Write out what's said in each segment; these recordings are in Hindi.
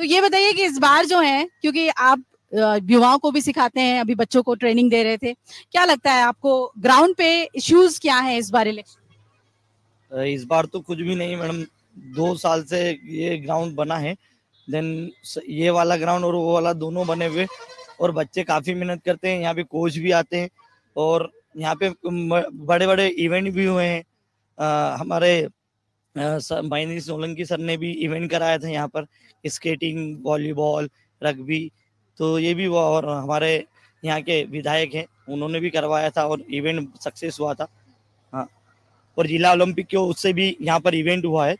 तो ये बताइए कि इस बार जो है, क्योंकि आप युवाओं को भी सिखाते हैं, अभी बच्चों को ट्रेनिंग दे रहे थे, क्या लगता है आपको ग्राउंड पे इश्यूज क्या है इस बार इलेक्शन? इस बार तो कुछ भी नहीं मैडम। 2 साल से ये ग्राउंड बना है, देन ये वाला ग्राउंड और वो वाला दोनों बने हुए, और बच्चे काफी मेहनत करते हैं। यहाँ पे कोच भी आते हैं और यहाँ पे बड़े बड़े इवेंट भी हुए हैं। हमारे महेंद्र सोलंकी सर ने भी इवेंट कराया था यहाँ पर, स्केटिंग, वॉलीबॉल, रग्बी। तो ये भी हुआ, और हमारे यहाँ के विधायक हैं, उन्होंने भी करवाया था और इवेंट सक्सेस हुआ था। हाँ, और जिला ओलंपिक के उससे भी यहाँ पर इवेंट हुआ है।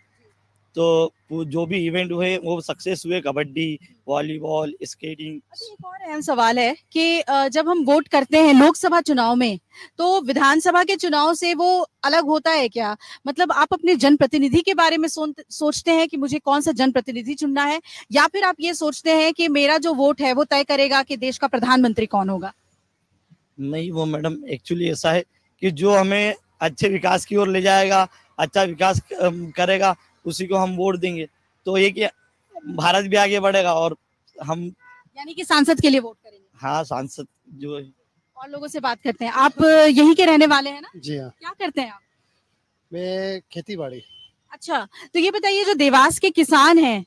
तो वो जो भी इवेंट हुए वो सक्सेस हुए, कबड्डी, वॉलीबॉल, स्केटिंग। अच्छा, एक और अहम सवाल है कि जब हम वोट करते हैं लोकसभा चुनाव में, तो विधानसभा के चुनाव से वो अलग होता है क्या? मतलब आप अपने जनप्रतिनिधि के बारे में सोचते हैं कि मुझे कौन सा जनप्रतिनिधि चुनना है, या फिर आप ये सोचते हैं कि मेरा जो वोट है वो तय करेगा कि देश का प्रधानमंत्री कौन होगा? नहीं, वो मैडम एक्चुअली ऐसा है कि जो हमें अच्छे विकास की ओर ले जाएगा, अच्छा विकास करेगा, उसी को हम वोट देंगे। तो ये कि भारत भी आगे बढ़ेगा, और हम, यानी कि सांसद के लिए वोट करेंगे। हाँ, सांसद जो है। और लोगों से बात करते हैं। आप यहीं के रहने वाले हैं ना? जी हाँ, क्या करते हैं आप? मैं खेती बाड़ी। अच्छा, तो ये बताइए, जो देवास के किसान हैं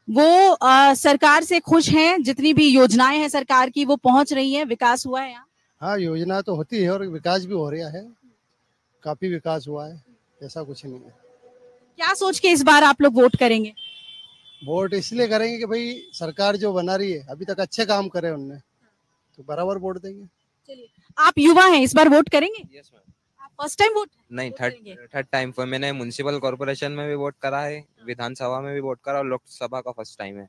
वो सरकार से खुश हैं? जितनी भी योजनाएं हैं सरकार की वो पहुंच रही हैं, विकास हुआ है यहाँ? हाँ, योजना तो होती है और विकास भी हो रहा है, काफी विकास हुआ है, ऐसा कुछ नहीं है। क्या सोच के इस बार आप लोग वोट करेंगे? वोट इसलिए करेंगे कि भाई सरकार जो बना रही है अभी तक अच्छे काम करे उनने, तो बराबर वोट देंगे। चलिए, आप युवा हैं, इस बार वोट करेंगे? Yes ma'am. आप फर्स्ट टाइम वोट? नहीं, वोट थर्ड करेंगे? थर्ड टाइम पर मैंने म्युनिसिपल कॉर्पोरेशन में भी वोट करा है, विधानसभा में भी वोट करा, और लोकसभा का फर्स्ट टाइम है।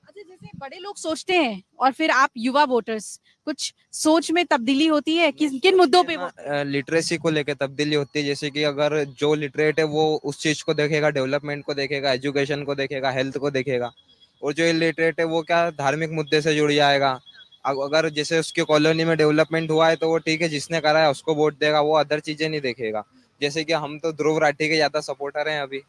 अच्छा, जैसे बड़े लोग सोचते हैं और फिर आप युवा वोटर्स, कुछ सोच में तब्दीली होती है? किन किन मुद्दों पे वोट? लिटरेसी को लेकर तब्दीली होती है, जैसे कि अगर जो लिटरेट है वो उस चीज को देखेगा, डेवलपमेंट को देखेगा, एजुकेशन को देखेगा, हेल्थ को देखेगा। और जो इलिटरेट है वो क्या, धार्मिक मुद्दे से जुड़ जाएगा। अगर जैसे उसकी कॉलोनी में डेवलपमेंट हुआ है तो वो ठीक है, जिसने करा है उसको वोट देगा, वो अदर चीजें नहीं देखेगा। जैसे कि हम तो ध्रुव राठी के ज्यादा सपोर्टर हैं अभी।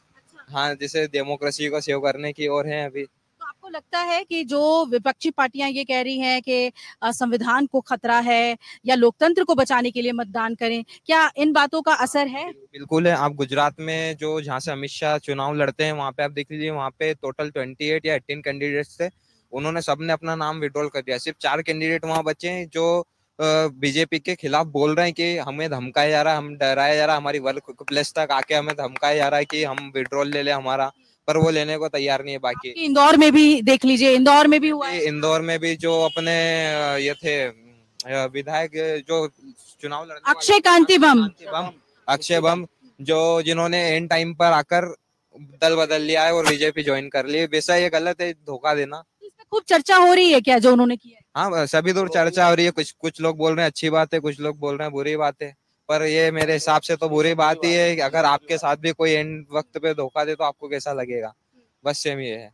हाँ, जैसे डेमोक्रेसी को सेव करने की ओर हैं अभी। तो आपको लगता है कि जो विपक्षी पार्टियां ये कह रही हैं कि संविधान को खतरा है या लोकतंत्र को बचाने के लिए मतदान करें, क्या इन बातों का असर है? बिल्कुल है। आप गुजरात में जो जहाँ से अमित शाह चुनाव लड़ते हैं वहाँ पे आप देख लीजिए, वहाँ पे टोटल 28 या 18 कैंडिडेट्स थे। उन्होंने सबने अपना नाम विड्रॉल कर दिया, सिर्फ 4 कैंडिडेट वहाँ बचे हैं जो बीजेपी के खिलाफ बोल रहे हैं कि हमें धमकाया जा रहा है, हम डराया जा रहा है, हमारी वर्क प्लेस तक आके हमें धमकाया जा रहा है कि हम विड्रॉल ले ले हमारा, पर वो लेने को तैयार नहीं है। बाकी इंदौर में भी देख लीजिए, इंदौर में भी हुआ है। इंदौर में भी जो अपने ये थे विधायक जो चुनाव लड़ने अक्षय कांति बम। अक्षय बम, जो जिन्होंने एंड टाइम पर आकर दल बदल लिया है और बीजेपी ज्वाइन कर ली, वैसा ये गलत है, धोखा देना। इसमें खूब चर्चा हो रही है क्या जो उन्होंने किया है? हाँ, सभी दूर चर्चा हो रही है। कुछ लोग बोल रहे हैं अच्छी बात है, कुछ लोग बोल रहे हैं बुरी बात है, पर ये मेरे हिसाब से तो बुरी बात ही है। अगर आपके साथ भी कोई एंड वक्त पे धोखा दे तो आपको कैसा लगेगा, बस सेम ये है।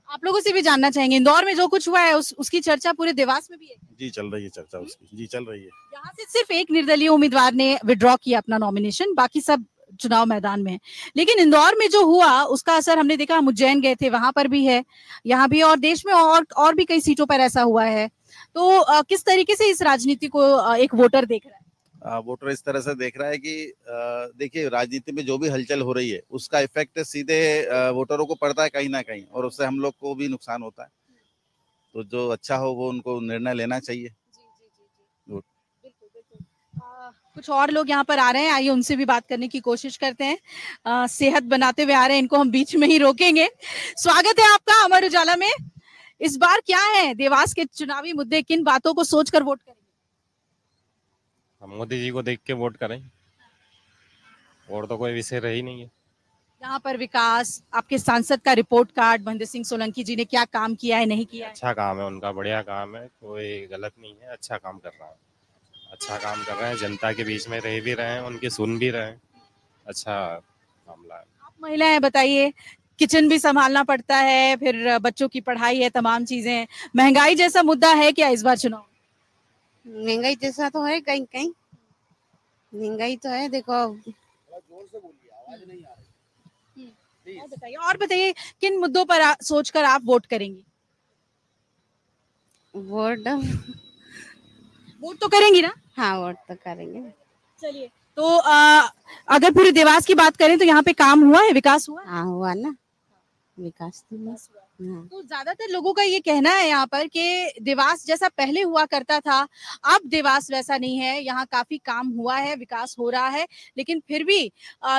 आप लोगों से भी जानना चाहेंगे, इंदौर में जो कुछ हुआ है उसकी चर्चा पूरे देवास में भी है? जी चल रही है चर्चा उसकी, जी चल रही है। यहाँ से सिर्फ एक निर्दलीय उम्मीदवार ने विड्रॉ किया अपना नॉमिनेशन, बाकी सब चुनाव मैदान में है। लेकिन इंदौर में जो हुआ उसका असर हमने देखा, हम उज्जैन गए थे, वहां पर भी है, यहाँ भी, और देश में और भी कई सीटों पर ऐसा हुआ है। तो किस तरीके से इस राजनीति को एक वोटर देख रहा है? वोटर इस तरह से देख रहा है कि देखिए, राजनीति में जो भी हलचल हो रही है उसका इफेक्ट सीधे वोटरों को पड़ता है कहीं ना कहीं, और उससे हम लोग को भी नुकसान होता है। तो जो अच्छा हो वो उनको निर्णय लेना चाहिए। कुछ और लोग यहाँ पर आ रहे हैं, आइए उनसे भी बात करने की कोशिश करते हैं। सेहत बनाते हुए आ रहे हैं, इनको हम बीच में ही रोकेंगे। स्वागत है आपका अमर उजाला में। इस बार क्या है देवास के चुनावी मुद्दे, किन बातों को सोचकर वोट करेंगे? हम मोदी जी को देख के वोट करें, और तो कोई विषय रही नहीं है। यहाँ पर विकास, आपके सांसद का रिपोर्ट कार्ड, महेंद्र सिंह सोलंकी जी ने क्या काम किया है, नहीं किया है? अच्छा काम है उनका, बढ़िया काम है, कोई गलत नहीं है, अच्छा काम कर रहा है, अच्छा काम कर रहे हैं, जनता के बीच में रह भी रहे हैं, उनकी सुन भी रहे हैं, अच्छा मामला है। आप महिला हैं, बताइए, किचन भी संभालना पड़ता है, फिर बच्चों की पढ़ाई है, तमाम चीजें, महंगाई जैसा मुद्दा है क्या इस बार चुनाव? महंगाई जैसा तो है, कहीं कहीं महंगाई तो है। देखो, जोर से बोलिए, आवाज नहीं आ रही। और बताइए किन मुद्दों पर सोचकर आप वोट करेंगे? वोट वोट तो करेंगी ना? हाँ, वोट तो करेंगे। चलिए, तो अगर पूरे देवास की बात करें तो यहाँ पे काम हुआ है, विकास हुआ है? हाँ, हुआ ना, विकास तो हुआ। हाँ। तो ज्यादातर लोगों का ये कहना है यहाँ पर कि देवास जैसा पहले हुआ करता था, अब देवास वैसा नहीं है। यहाँ काफी काम हुआ है, विकास हो रहा है, लेकिन फिर भी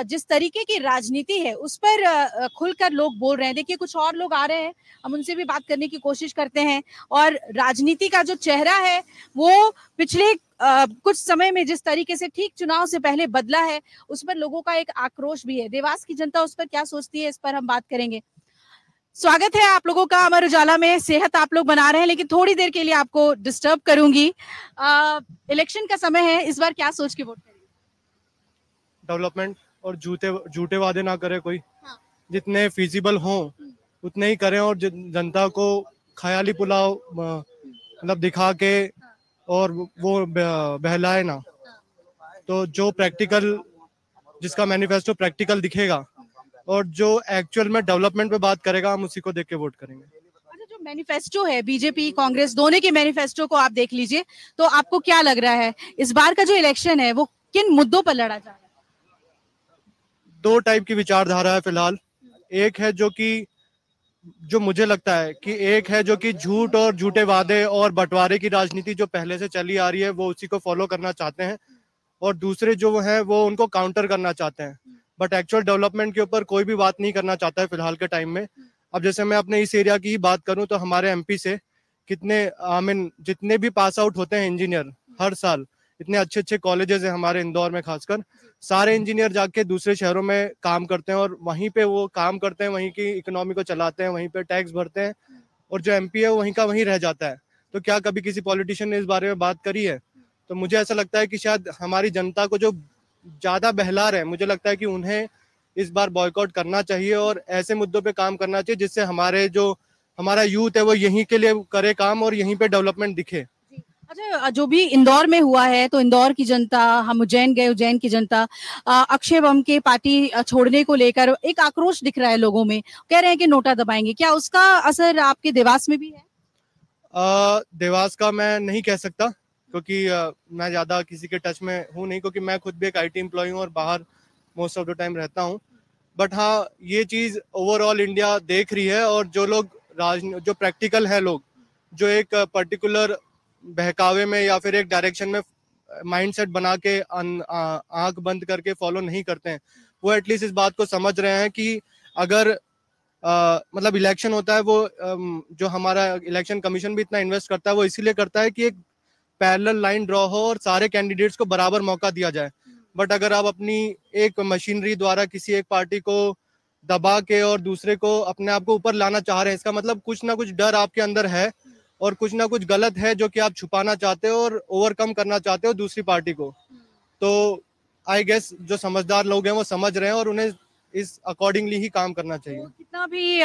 जिस तरीके की राजनीति है उस पर खुलकर लोग बोल रहे हैं। देखिए, कुछ और लोग आ रहे हैं, हम उनसे भी बात करने की कोशिश करते हैं। और राजनीति का जो चेहरा है वो पिछले कुछ समय में जिस तरीके से ठीक चुनाव से पहले बदला है, उस पर लोगों का एक आक्रोश भी है। देवास की जनता उस पर क्या सोचती है, इस पर हम बात करेंगे। स्वागत है आप लोगों का अमर उजाला में। सेहत आप लोग बना रहे हैं, लेकिन थोड़ी देर के लिए आपको डिस्टर्ब करूंगी। इलेक्शन का समय है, इस बार क्या सोच के वोट करेंगे? डेवलपमेंट और झूठे वादे ना करे कोई। हाँ। जितने फिजिबल हों उतने ही करें, और जनता को ख्याली पुलाव मतलब दिखा के और वो बहलाए ना। तो जो प्रैक्टिकल, जिसका मैनिफेस्टो प्रैक्टिकल दिखेगा और जो एक्चुअल में डेवलपमेंट पे बात करेगा, हम उसी को देख के वोट करेंगे। अच्छा, जो मैनिफेस्टो है बीजेपी कांग्रेस दोनों के मैनिफेस्टो को आप देख लीजिए, तो आपको क्या लग रहा है इस बार का जो इलेक्शन है वो किन मुद्दों पर लड़ा जा रहा है? दो टाइप की विचारधारा है फिलहाल। एक है जो मुझे लगता है कि एक है जो कि झूठ और झूठे वादे और बंटवारे की राजनीति जो पहले से चली आ रही है वो उसी को फॉलो करना चाहते हैं, और दूसरे जो है वो उनको काउंटर करना चाहते हैं, बट एक्चुअल डेवलपमेंट के ऊपर कोई भी बात नहीं करना चाहता है फिलहाल के टाइम में। अब जैसे मैं अपने इस एरिया की ही बात करूं तो हमारे एमपी से कितने जितने भी पास आउट होते हैं इंजीनियर हर साल, इतने अच्छे अच्छे कॉलेजेस हैं हमारे इंदौर में खासकर, सारे इंजीनियर जाके दूसरे शहरों में काम करते हैं और वहीं पे वो काम करते हैं, वहीं की इकोनॉमी को चलाते हैं, वहीं पे टैक्स भरते हैं, और जो एमपी है वो वहीं का वहीं रह जाता है। तो क्या कभी किसी पॉलिटिशियन ने इस बारे में बात करी है? तो मुझे ऐसा लगता है कि शायद हमारी जनता को जो ज्यादा बहला रहे हैं, मुझे लगता है कि उन्हें इस बार बॉयकॉट करना चाहिए और ऐसे मुद्दों पे काम करना चाहिए जिससे हमारा यूथ है वो यहीं के लिए करे काम और यहीं पे डेवलपमेंट दिखे। अच्छा, जो भी इंदौर में हुआ है तो इंदौर की जनता, हम उज्जैन गए, उज्जैन की जनता अक्षय बम के पार्टी छोड़ने को लेकर एक आक्रोश दिख रहा है लोगों में, कह रहे हैं कि नोटा दबाएंगे। क्या उसका असर आपके देवास में भी है? देवास का मैं नहीं कह सकता, क्योंकि मैं ज्यादा किसी के टच में हूँ नहीं, क्योंकि मैं खुद भी एक IT एम्प्लॉय हूँ और बाहर मोस्ट ऑफ द टाइम रहता हूँ। बट हाँ, ये चीज ओवरऑल इंडिया देख रही है, और जो लोग जो प्रैक्टिकल है लोग, जो एक पर्टिकुलर बहकावे में या फिर एक डायरेक्शन में माइंडसेट बना के आंख बंद करके फॉलो नहीं करते हैं, वो एटलीस्ट इस बात को समझ रहे हैं कि अगर मतलब इलेक्शन होता है वो जो हमारा इलेक्शन कमीशन भी इतना इन्वेस्ट करता है वो इसीलिए करता है कि एक पैरेलल लाइन ड्रॉ हो और सारे कैंडिडेट्स को बराबर मौका दिया जाए। बट अगर आप अपनी एक मशीनरी द्वारा किसी एक पार्टी को दबा के और दूसरे को अपने आप को ऊपर लाना चाह रहे हैं, इसका मतलब कुछ ना कुछ डर आपके अंदर है और कुछ ना कुछ गलत है जो कि आप छुपाना चाहते हो और ओवरकम करना चाहते हो दूसरी पार्टी को। तो आई गेस जो समझदार लोग हैं वो समझ रहे हैं और उन्हें इस अकॉर्डिंगली ही काम करना चाहिए। तो कितना भी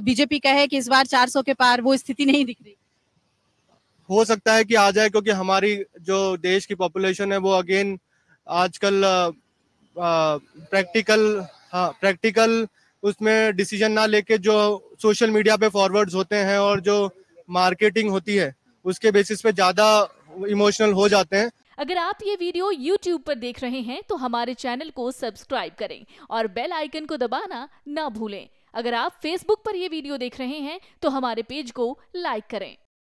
बीजेपी कहे कि इस बार 400 के पार, वो स्थिति नहीं दिख रही। हो सकता है कि आ जाए, क्योंकि हमारी जो देश की पॉपुलेशन है वो अगेन आजकल प्रैक्टिकल उसमें डिसीजन ना लेके जो सोशल मीडिया पे फॉरवर्ड्स होते हैं और जो मार्केटिंग होती है उसके बेसिस पे ज्यादा इमोशनल हो जाते हैं। अगर आप ये वीडियो YouTube पर देख रहे हैं तो हमारे चैनल को सब्सक्राइब करें और बेल आइकन को दबाना ना भूलें। अगर आप Facebook पर ये वीडियो देख रहे हैं तो हमारे पेज को लाइक करें।